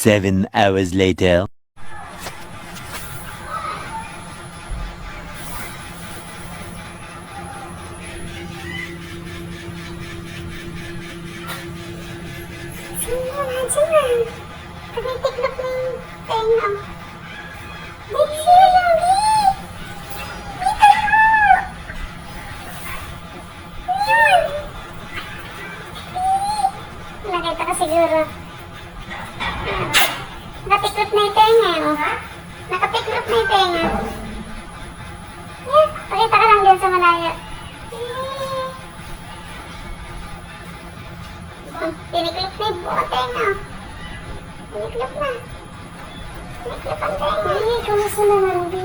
7 hours later. Sino? Tumitiklop na yung tenga. Dali siya, Yogi! Dito mo! Yun! Nakita ka siguro. Nakatiklop na yung tenga, oh. Nakatiklop na yung tenga. Pakita ka lang dyan sa malaya. Tiniklop na yung buong tenga. Tiniklop na. Tiniklop ang tenga. Kamusta naman, Ruby?